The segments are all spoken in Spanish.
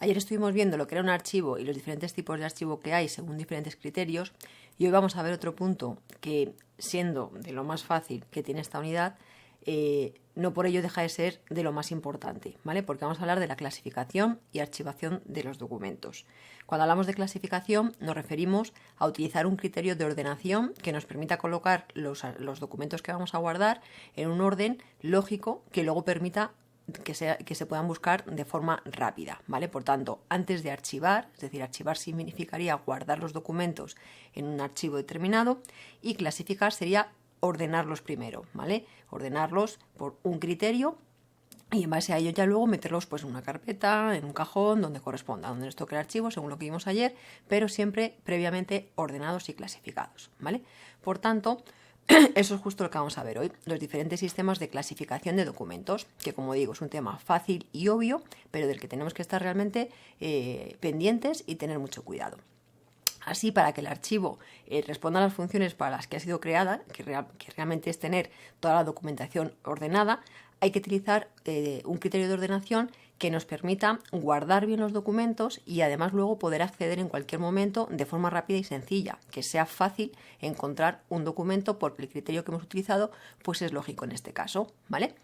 Ayer estuvimos viendo lo que era un archivo y los diferentes tipos de archivo que hay según diferentes criterios, y hoy vamos a ver otro punto que, siendo de lo más fácil que tiene esta unidad, no por ello deja de ser de lo más importante, ¿vale? Porque vamos a hablar de la clasificación y archivación de los documentos. Cuando hablamos de clasificación nos referimos a utilizar un criterio de ordenación que nos permita colocar los documentos que vamos a guardar en un orden lógico que luego permita que se puedan buscar de forma rápida, ¿vale? Por tanto, antes de archivar, es decir, archivar significaría guardar los documentos en un archivo determinado, y clasificar sería ordenarlos primero, ¿vale? Ordenarlos por un criterio y en base a ello ya luego meterlos pues en una carpeta, en un cajón, donde corresponda, donde nos toque el archivo, según lo que vimos ayer, pero siempre previamente ordenados y clasificados, ¿vale? Por tanto, eso es justo lo que vamos a ver hoy, los diferentes sistemas de clasificación de documentos, que como digo es un tema fácil y obvio, pero del que tenemos que estar realmente pendientes y tener mucho cuidado. Así, para que el archivo responda a las funciones para las que ha sido creada, que realmente es tener toda la documentación ordenada, hay que utilizar un criterio de ordenación que nos permita guardar bien los documentos y además luego poder acceder en cualquier momento de forma rápida y sencilla, que sea fácil encontrar un documento porque el criterio que hemos utilizado pues es lógico en este caso, ¿vale?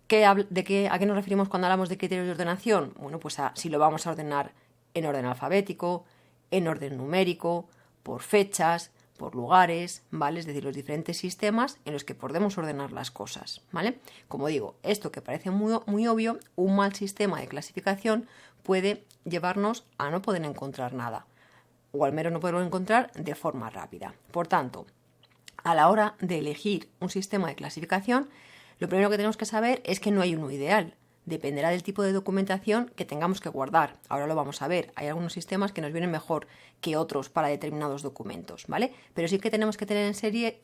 ¿A qué nos referimos cuando hablamos de criterios de ordenación? Bueno, pues si lo vamos a ordenar en orden alfabético, en orden numérico, por fechas, por lugares, ¿vale? Es decir, los diferentes sistemas en los que podemos ordenar las cosas, ¿vale? Como digo, esto que parece muy obvio, un mal sistema de clasificación puede llevarnos a no poder encontrar nada, o al menos no poderlo encontrar de forma rápida. Por tanto, a la hora de elegir un sistema de clasificación, lo primero que tenemos que saber es que no hay uno ideal. Dependerá del tipo de documentación que tengamos que guardar. Ahora lo vamos a ver. Hay algunos sistemas que nos vienen mejor que otros para determinados documentos, ¿vale? Pero sí que tenemos que tener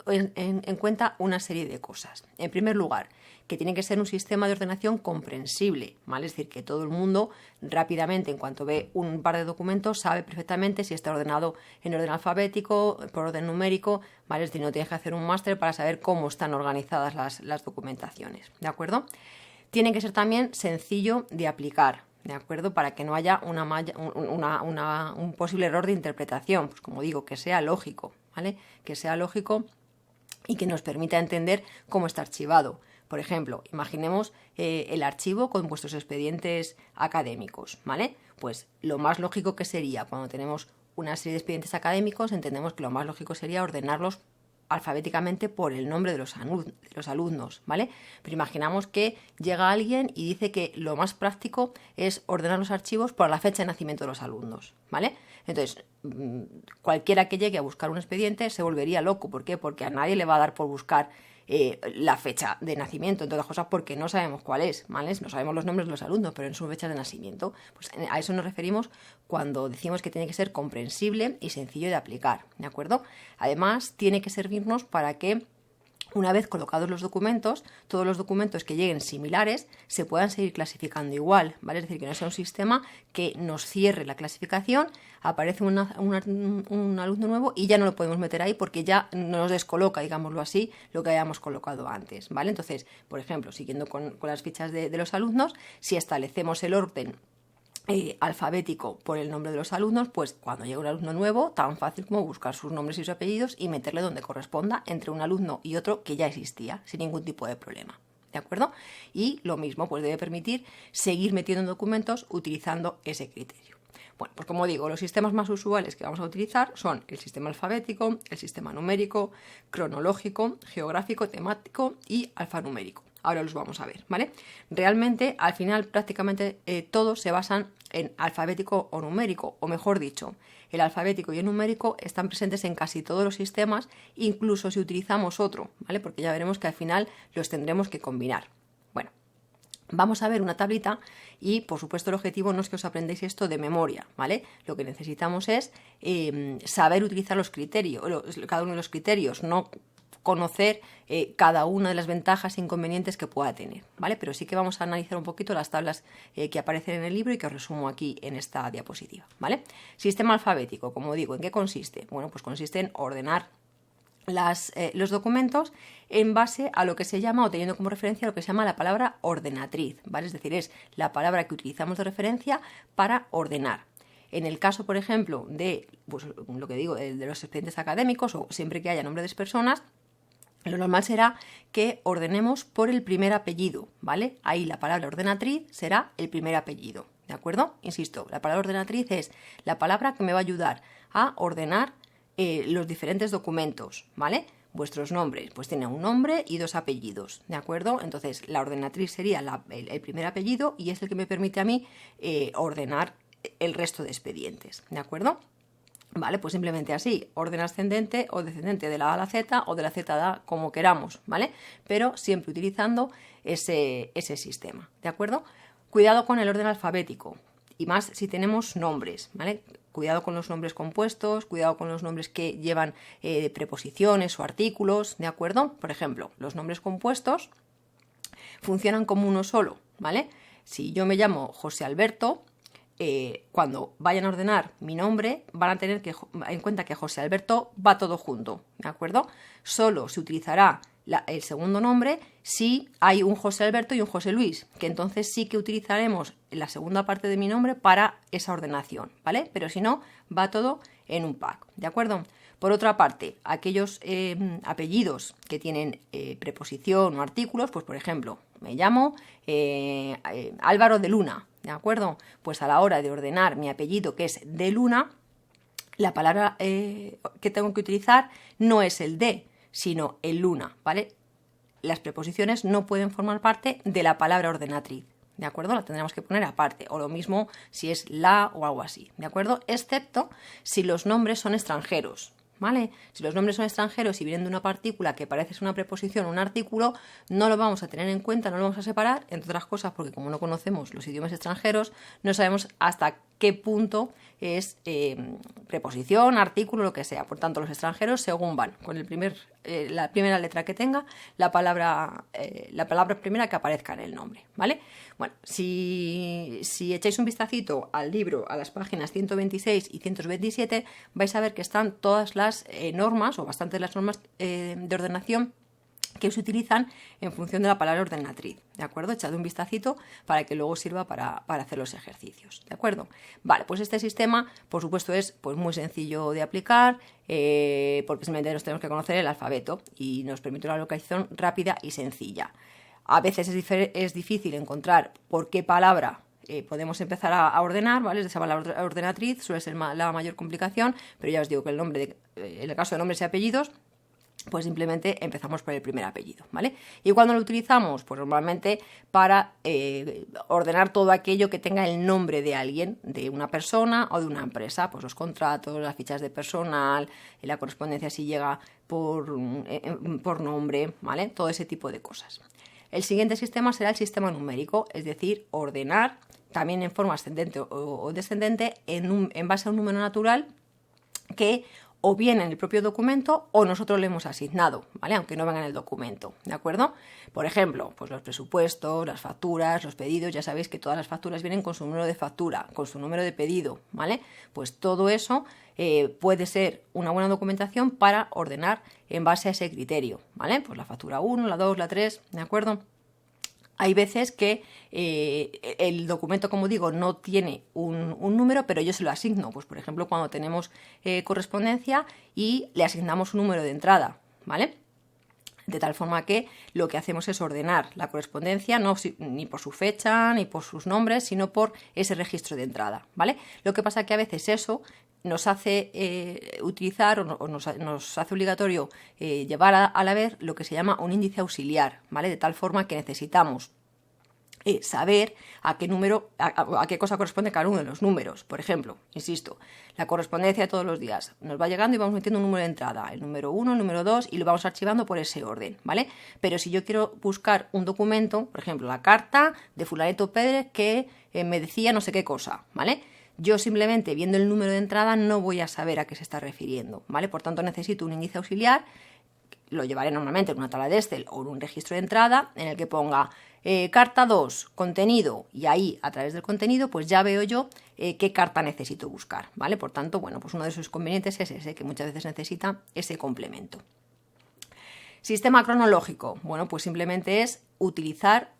en cuenta una serie de cosas. En primer lugar, que tiene que ser un sistema de ordenación comprensible, ¿vale? Es decir, que todo el mundo rápidamente, en cuanto ve un par de documentos, sabe perfectamente si está ordenado en orden alfabético, por orden numérico, ¿vale? Es decir, no tienes que hacer un máster para saber cómo están organizadas las documentaciones, ¿de acuerdo? Tiene que ser también sencillo de aplicar, ¿de acuerdo? Para que no haya un posible error de interpretación, pues como digo, que sea lógico, ¿vale? Que sea lógico y que nos permita entender cómo está archivado. Por ejemplo, imaginemos el archivo con vuestros expedientes académicos, ¿vale? Pues lo más lógico que sería, cuando tenemos una serie de expedientes académicos, entendemos que lo más lógico sería ordenarlos alfabéticamente por el nombre de los alumnos, ¿vale? Pero imaginamos que llega alguien y dice que lo más práctico es ordenar los archivos por la fecha de nacimiento de los alumnos, ¿vale? Entonces, cualquiera que llegue a buscar un expediente se volvería loco. ¿Por qué? Porque a nadie le va a dar por buscar la fecha de nacimiento, entre otras cosas porque no sabemos cuál es, ¿vale? No sabemos los nombres de los alumnos, pero en sus fechas de nacimiento. Pues a eso nos referimos cuando decimos que tiene que ser comprensible y sencillo de aplicar, ¿de acuerdo? Además, tiene que servirnos para que, una vez colocados los documentos, todos los documentos que lleguen similares se puedan seguir clasificando igual, ¿vale? Es decir, que no sea un sistema que nos cierre la clasificación, aparece un alumno nuevo y ya no lo podemos meter ahí porque ya nos descoloca, digámoslo así, lo que hayamos colocado antes, ¿vale? Entonces, por ejemplo, siguiendo con las fichas de los alumnos, si establecemos el orden alfabético por el nombre de los alumnos, pues cuando llega un alumno nuevo, tan fácil como buscar sus nombres y sus apellidos y meterle donde corresponda entre un alumno y otro que ya existía, sin ningún tipo de problema, ¿de acuerdo? Y lo mismo pues debe permitir seguir metiendo documentos utilizando ese criterio. Bueno, pues como digo, los sistemas más usuales que vamos a utilizar son el sistema alfabético, el sistema numérico, cronológico, geográfico, temático y alfanumérico. Ahora los vamos a ver, ¿vale? Realmente, al final, prácticamente todos se basan en alfabético o numérico, o mejor dicho, el alfabético y el numérico están presentes en casi todos los sistemas, incluso si utilizamos otro, ¿vale? Porque ya veremos que al final los tendremos que combinar. Bueno, vamos a ver una tablita y, por supuesto, el objetivo no es que os aprendáis esto de memoria, ¿vale? Lo que necesitamos es saber utilizar los criterios, cada uno de los criterios, no conocer cada una de las ventajas e inconvenientes que pueda tener, ¿vale? Pero sí que vamos a analizar un poquito las tablas que aparecen en el libro y que os resumo aquí en esta diapositiva, ¿vale? Sistema alfabético, como digo, ¿en qué consiste? Bueno, pues consiste en ordenar los documentos en base a lo que se llama, o teniendo como referencia lo que se llama la palabra ordenatriz, ¿vale? Es decir, es la palabra que utilizamos de referencia para ordenar. En el caso, por ejemplo, de pues, lo que digo, de los expedientes académicos, o siempre que haya nombre de personas, lo normal será que ordenemos por el primer apellido, ¿vale? Ahí la palabra ordenatriz será el primer apellido, ¿de acuerdo? Insisto, la palabra ordenatriz es la palabra que me va a ayudar a ordenar los diferentes documentos, ¿vale? Vuestros nombres, pues tienen un nombre y dos apellidos, ¿de acuerdo? Entonces, la ordenatriz sería el primer apellido y es el que me permite a mí ordenar el resto de expedientes, ¿de acuerdo? Vale, pues simplemente así, orden ascendente o descendente de la A a la Z o de la Z a la A, como queramos, ¿vale? Pero siempre utilizando ese sistema, ¿de acuerdo? Cuidado con el orden alfabético, y más si tenemos nombres, ¿vale? Cuidado con los nombres compuestos, cuidado con los nombres que llevan preposiciones o artículos, ¿de acuerdo? Por ejemplo, los nombres compuestos funcionan como uno solo, ¿vale? Si yo me llamo José Alberto, cuando vayan a ordenar mi nombre van a tener en cuenta que José Alberto va todo junto, ¿de acuerdo? Solo se utilizará el segundo nombre si hay un José Alberto y un José Luis, que entonces sí que utilizaremos la segunda parte de mi nombre para esa ordenación, ¿vale? Pero si no, va todo en un pack, ¿de acuerdo? Por otra parte, aquellos apellidos que tienen preposición o artículos, pues por ejemplo, me llamo Álvaro de Luna, ¿de acuerdo? Pues a la hora de ordenar mi apellido, que es de Luna, la palabra que tengo que utilizar no es el de, sino el Luna, ¿vale? Las preposiciones no pueden formar parte de la palabra ordenatriz, ¿de acuerdo? La tendremos que poner aparte, o lo mismo si es la o algo así, ¿de acuerdo? Excepto si los nombres son extranjeros, ¿vale? Si los nombres son extranjeros y vienen de una partícula que parece ser una preposición o un artículo, no lo vamos a tener en cuenta, no lo vamos a separar, entre otras cosas porque como no conocemos los idiomas extranjeros, no sabemos hasta qué punto es preposición, artículo, lo que sea. Por tanto, los extranjeros, según van, con la primera letra que tenga, la palabra primera que aparezca en el nombre, ¿vale? Bueno, si echáis un vistacito al libro, a las páginas 126 y 127, vais a ver que están todas las normas, o bastantes las normas de ordenación que se utilizan en función de la palabra ordenatriz, ¿de acuerdo? Echad un vistacito para que luego sirva para hacer los ejercicios, ¿de acuerdo? Vale, pues este sistema, por supuesto, es pues, muy sencillo de aplicar, porque simplemente nos tenemos que conocer el alfabeto y nos permite una localización rápida y sencilla. A veces es difícil encontrar por qué palabra podemos empezar a ordenar, ¿vale? Esa palabra ordenatriz suele ser la mayor complicación, pero ya os digo que en el caso de nombres y apellidos, pues simplemente empezamos por el primer apellido, ¿vale? ¿Y cuando lo utilizamos? Pues normalmente para ordenar todo aquello que tenga el nombre de alguien, de una persona o de una empresa, pues los contratos, las fichas de personal, la correspondencia si llega por nombre, ¿vale? Todo ese tipo de cosas. El siguiente sistema será el sistema numérico, es decir, ordenar también en forma ascendente o descendente en base a un número natural que o bien en el propio documento o nosotros le hemos asignado, ¿vale? Aunque no venga en el documento, ¿de acuerdo? Por ejemplo, pues los presupuestos, las facturas, los pedidos, ya sabéis que todas las facturas vienen con su número de factura, con su número de pedido, ¿vale? Pues todo eso puede ser una buena documentación para ordenar en base a ese criterio, ¿vale? Pues la factura 1, la 2, la 3, ¿de acuerdo? Hay veces que el documento, como digo, no tiene un número, pero yo se lo asigno. Pues, por ejemplo, cuando tenemos correspondencia y le asignamos un número de entrada, ¿vale? De tal forma que lo que hacemos es ordenar la correspondencia, no ni por su fecha ni por sus nombres, sino por ese registro de entrada, ¿vale? Lo que pasa es que a veces eso nos hace utilizar o nos hace obligatorio llevar a la vez lo que se llama un índice auxiliar, ¿vale? De tal forma que necesitamos saber a qué cosa corresponde cada uno de los números. Por ejemplo, insisto, la correspondencia de todos los días nos va llegando y vamos metiendo un número de entrada, el número 1, el número 2 y lo vamos archivando por ese orden, ¿vale? Pero si yo quiero buscar un documento, por ejemplo, la carta de fulanito Pérez que me decía no sé qué cosa, ¿vale? Yo simplemente viendo el número de entrada no voy a saber a qué se está refiriendo, ¿vale? Por tanto necesito un índice auxiliar, lo llevaré normalmente en una tabla de Excel o en un registro de entrada en el que ponga carta 2, contenido, y ahí a través del contenido pues ya veo yo qué carta necesito buscar, ¿vale? Por tanto, bueno, pues uno de sus inconvenientes es ese, que muchas veces necesita ese complemento. Sistema cronológico. Bueno, pues simplemente es utilizar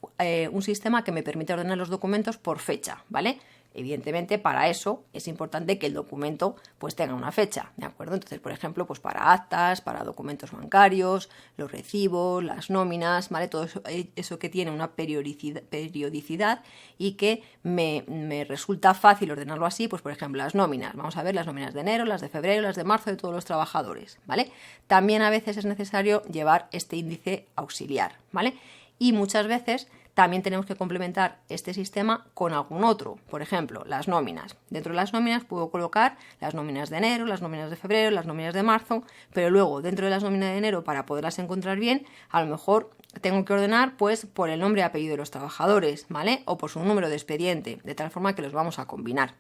un sistema que me permite ordenar los documentos por fecha, ¿vale? Evidentemente, para eso es importante que el documento pues tenga una fecha, ¿de acuerdo? Entonces, por ejemplo, pues para actas, para documentos bancarios, los recibos, las nóminas, ¿vale? Todo eso que tiene una periodicidad y que me resulta fácil ordenarlo así, pues por ejemplo, las nóminas. Vamos a ver las nóminas de enero, las de febrero, las de marzo de todos los trabajadores, ¿vale? También a veces es necesario llevar este índice auxiliar, ¿vale? Y muchas veces también tenemos que complementar este sistema con algún otro. Por ejemplo, las nóminas. Dentro de las nóminas puedo colocar las nóminas de enero, las nóminas de febrero, las nóminas de marzo, pero luego dentro de las nóminas de enero, para poderlas encontrar bien, a lo mejor tengo que ordenar pues por el nombre y apellido de los trabajadores, ¿vale? O por su número de expediente, de tal forma que los vamos a combinar.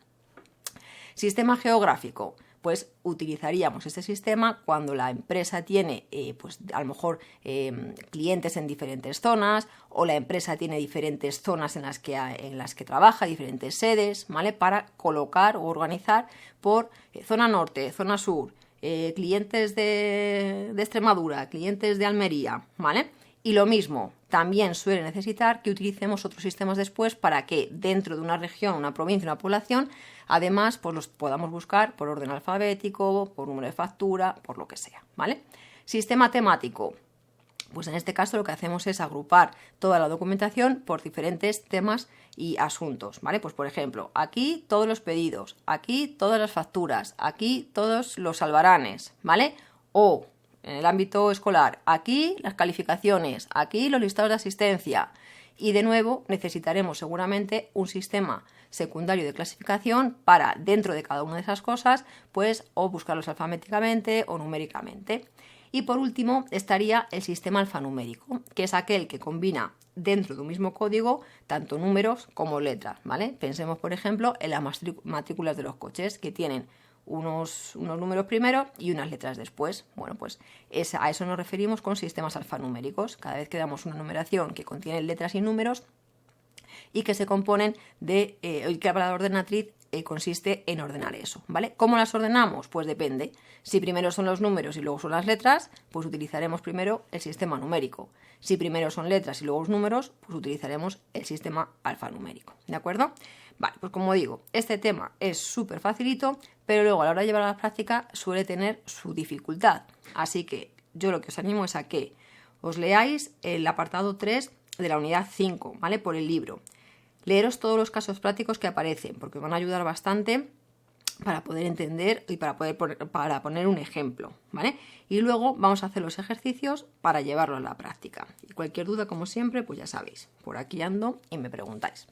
Sistema geográfico. Pues utilizaríamos este sistema cuando la empresa tiene, pues a lo mejor clientes en diferentes zonas, o la empresa tiene diferentes zonas en las que trabaja, diferentes sedes, ¿vale? Para colocar o organizar por zona norte, zona sur, clientes de Extremadura, clientes de Almería, ¿vale? Y lo mismo, también suele necesitar que utilicemos otros sistemas después para que dentro de una región, una provincia, una población, además pues los podamos buscar por orden alfabético, por número de factura, por lo que sea, ¿vale? Sistema temático. Pues en este caso lo que hacemos es agrupar toda la documentación por diferentes temas y asuntos, ¿vale? Pues por ejemplo, aquí todos los pedidos, aquí todas las facturas, aquí todos los albaranes, ¿vale? O en el ámbito escolar, aquí las calificaciones, aquí los listados de asistencia. Y de nuevo necesitaremos seguramente un sistema secundario de clasificación para, dentro de cada una de esas cosas, pues o buscarlos alfabéticamente o numéricamente. Y por último estaría el sistema alfanumérico, que es aquel que combina dentro de un mismo código tanto números como letras, ¿vale? Pensemos, por ejemplo, en las matrículas de los coches, que tienen unos números primero y unas letras después. Bueno, pues a eso nos referimos con sistemas alfanuméricos. Cada vez que damos una numeración que contiene letras y números y que se componen de, que la ordenatriz consiste en ordenar eso, ¿vale? ¿Cómo las ordenamos? Pues depende. Si primero son los números y luego son las letras, pues utilizaremos primero el sistema numérico. Si primero son letras y luego los números, pues utilizaremos el sistema alfanumérico, ¿de acuerdo? Vale, pues como digo, este tema es súper facilito, pero luego a la hora de llevarlo a la práctica suele tener su dificultad. Así que yo lo que os animo es a que os leáis el apartado 3 de la unidad 5, ¿vale? Por el libro. Leeros todos los casos prácticos que aparecen, porque os van a ayudar bastante para poder entender y para poner un ejemplo, ¿vale? Y luego vamos a hacer los ejercicios para llevarlo a la práctica. Y cualquier duda, como siempre, pues ya sabéis, por aquí ando y me preguntáis.